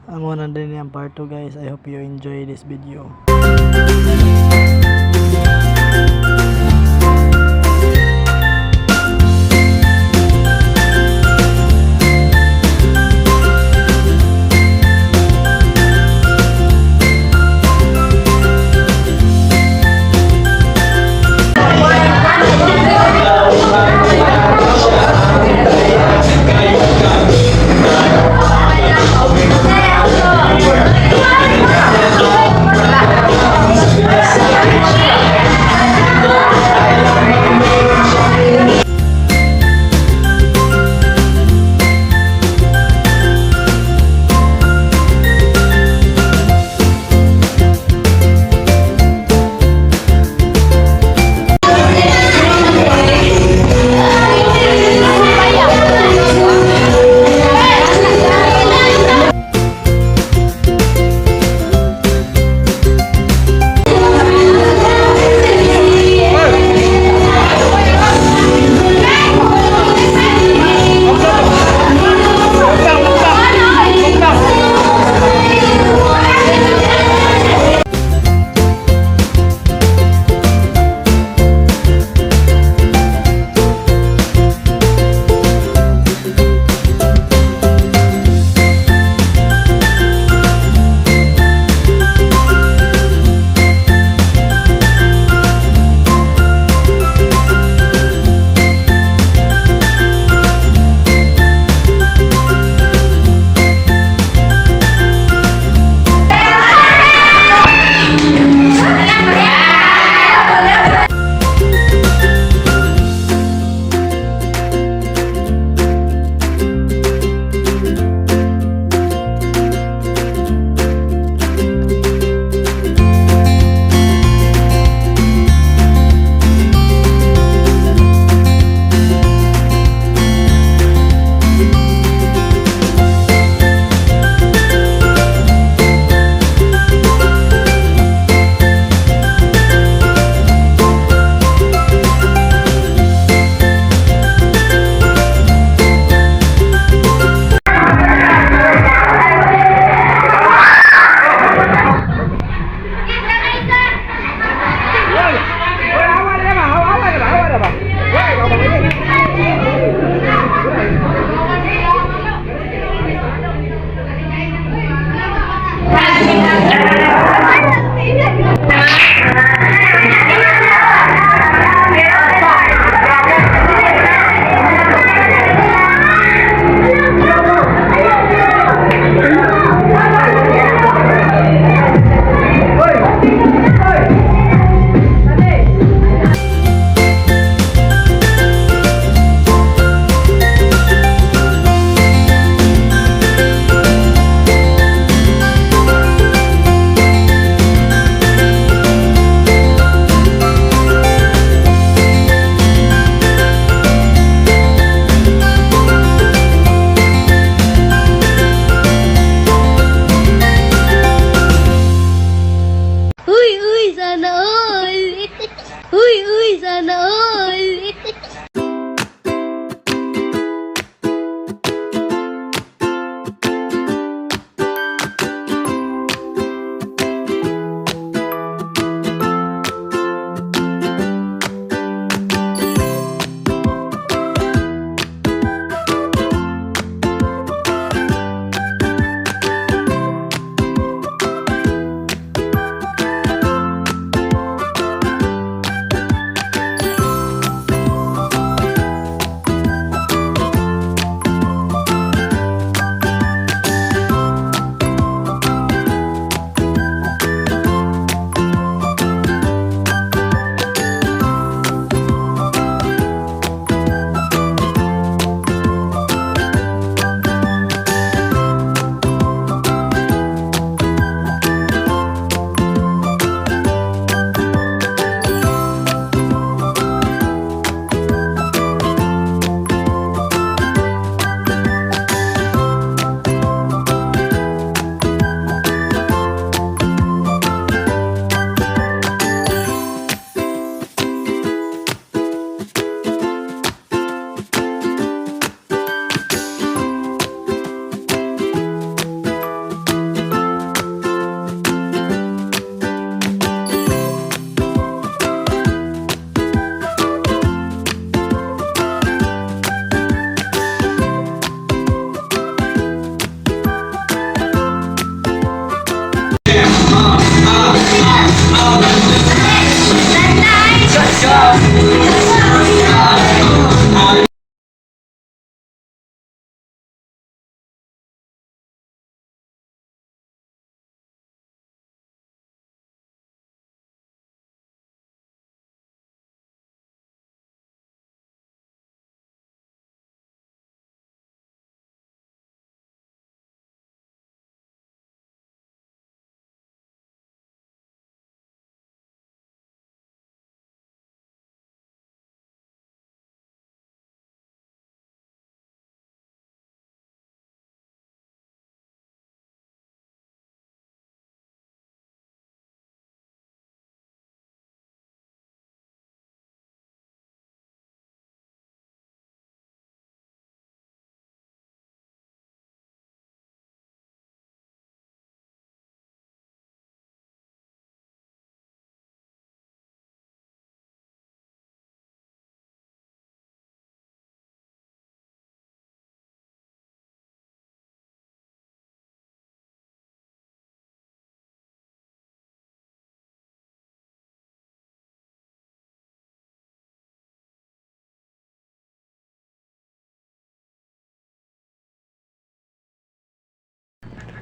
ang una din yung part 2 guys. I hope you enjoy this video.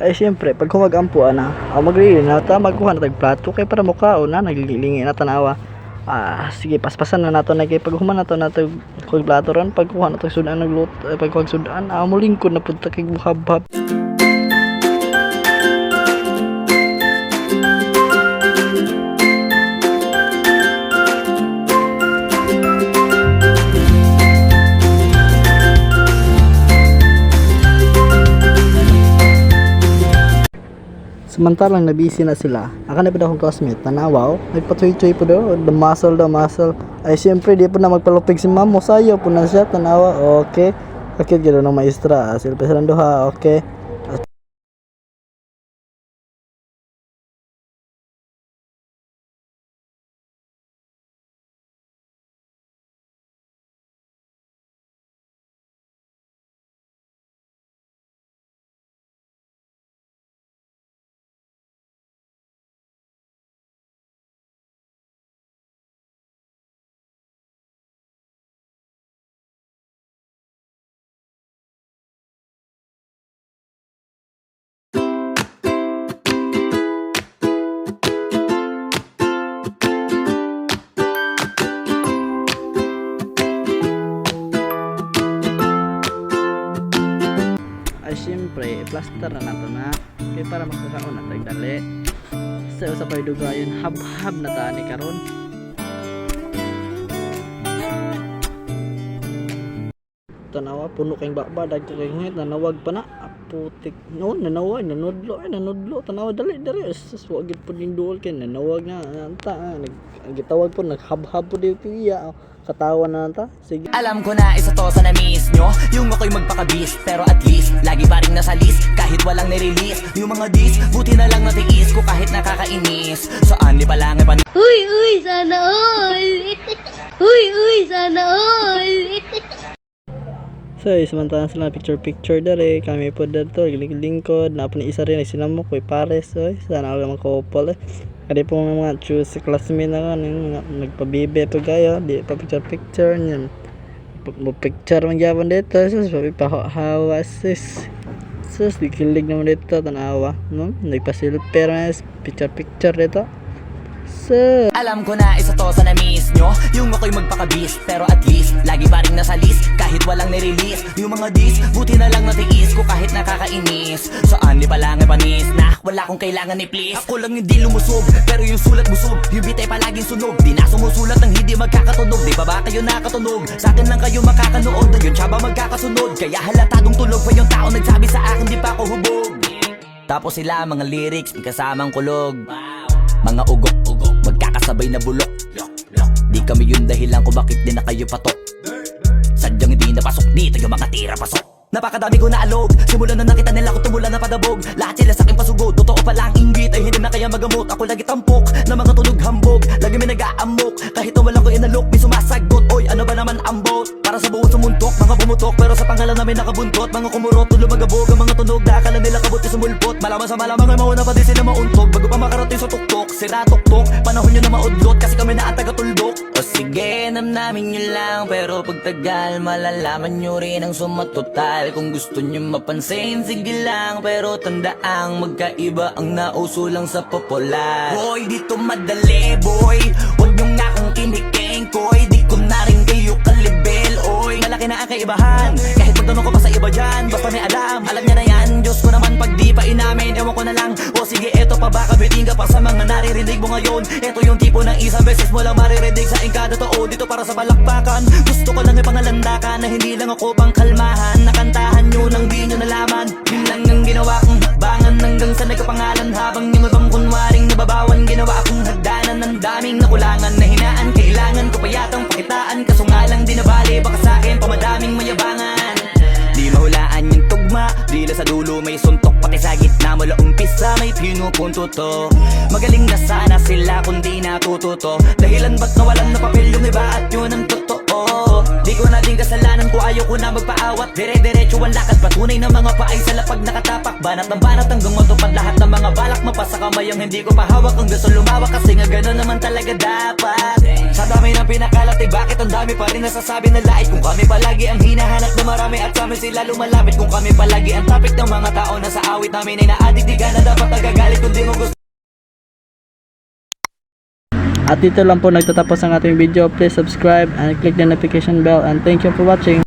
Ay siyempre pag humagampuan na magrili na ta magkuha na tag plato kay para mukaon na naglilingi na tanawa. Sige paspasan na nato na kay pag human nato na tag plato ron pagkuha na tag sudan nagluto pagkuha sudan mulingkod na pud ta kay buhab-hab. Samantalang nabisi na sila, akan na pa akong classmate, tanawaw, nagpatuloy-tuloy po daw, the muscle. Ay siyempre, di po na magpalupig si ma'am, sayo po na siya, tanawa, okay. Kakit gano'n ng maestra, silpa silang duha, okay. Ay siyempre, plaster na nato na kaya para makakaon na tagdali sa usapay dugayon hab-hab na tani karon. Tanawa puno kayong bakba dagko kay ngit nanawag pa na putik no nanudlo tanawa dali sus wag gid pud ning duol kay nanawag na anta nagitawag po naghab-hab po di piya katawa na nanta. Sige. Alam ko na isa to sa na-miss nyo, yung ako'y magpakabis, pero at least lagi pa rin nasa list kahit walang nirelease. Yung mga dis, buti na lang natiis ko kahit nakakainis. Saan di pa lang ipan. Uy, sana all! Uy, sana all! So, samantalang sila picture dere, kami po dito, lingkod, na po ni isa rin, sinamok, may pares, sana ako makopol Kadi po mga choose si classmate na nagpabibe to gaya, di pa picture niyan. Picture man gyapon dito, sus pahawa sis. Sus dikilig naman dito tanawa, no? Nagpasilper mas picture dito. So, alam ko na isa to sa na-miss nyo, yung ako'y magpakabis, pero at least lagi pa rin nasa list kahit walang nirelease. Yung mga dis, buti na lang natiis ko kahit nakakainis. Saan di pa lang ipanis na wala akong kailangan ni please. Ako lang hindi lumusob, pero yung sulat busog, yung bitay palaging sunog. Di na sumusulat ng hindi magkakatunog. Di ba kayo nakatunog? Sa akin lang kayo makakanood, yung tsaba magkakasunod. Kaya halatadong tulog pa yung tao nagsabi sa akin di pa ako hubog. Tapos sila mga lyrics, di kasamang kulog. Mga ugok, magkakasabay na bulok. Di kami yung dahilan kung bakit di na kayo patok. Sadyang hindi napasok dito yung mga tira pasok. Napakadami ko na alog, simulan na nakita nila ko tumulan na padabog. Lahat sila sa akin pasugod, totoo pala ang inggit ay hindi na kaya magamot. Ako lagi tampok, na mga tunog hambog. Lagi may nag-aamok, kahit na wala ko inalok. May sumasagot, oy ano ba naman ang bot? Para sa buong sumuntok, mga bumutok. Pero sa pangalan namin nakabuntot, mga kumurot, tulo magabog. Ang mga tunog, akala nila kabot na sumulpot. Malaman sa malamang ay mauna pa din sila mauntog. Bago pa makarating sa tuktok, sira tuktok. Panahon nyo na maudlot, kasi kami na ang taga-tuldok. O sige, namnamin nyo lang, pero pagtagal malalaman nyo rin ang sumatotal. Kung gusto nyo mapansin, sige lang, pero tandaang magkaiba ang nauso lang sa popular. Boy, dito madali, boy, huwag nyo nga akong kiniking, koy. Di ko na rin kayo kalibel, oy. Malaki na ang kaibahan, kahit magtanong ko pa sa iba dyan. Basta may alam niya na yan. Diyos ko naman pag di pa inamin, ewan ko na lang. O sige, eto pa ba, kabiting ka pa sa mga naririnig mo ngayon. Eto yung tipo ng isang beses mo lang maririnig sa ingkada totoo. Dito para sa balakbakan, gusto ko lang ipangalandakan na hindi lang ako pang kalmahan. Nakantahan nyo nang di nyo nalaman. Yun lang ang ginawa kong hakbangan hanggang sa nagkapangalan. Habang yung ibang kunwaring nababawan, ginawa akong hagdanan ng daming nakulangan na hinaan. Kailangan ko pa yatang pakitaan, kaso nga lang di nabali. Baka sa akin pamadaming mayabangan. Di mahulaan yung tugma, dila sa dulo may suntok. Pati sa gitna mula umpisa may pinupunto to. Magaling na sana sila kung di natututo. Dahilan ba't nawalan na papel yung iba at yun ang totoo. Di ko na din kasalanan ko, ayaw ko na magpaawat. Dire-diretso ang lakad, patunay ng mga paay sa lapag nakatapak. Banat ng banat hanggang matupad lahat ng mga balak. Mapasa kamay ang hindi ko pahawak, ang gusto lumawak kasi nga gano'n naman talaga dapat. Sa dami ng pinakalat, bakit ang dami pa rin nasasabi na lait? Kung kami palagi ang hinahanap na marami at sa amin sila lumalapit. Kung kami palagi ang topic ng mga tao na sa awit namin ay na-addict, di ka na dapat nagagalit kung di mo gusto. At dito lang po nagtatapos ang ating video. Please subscribe and click the notification bell, and thank you for watching.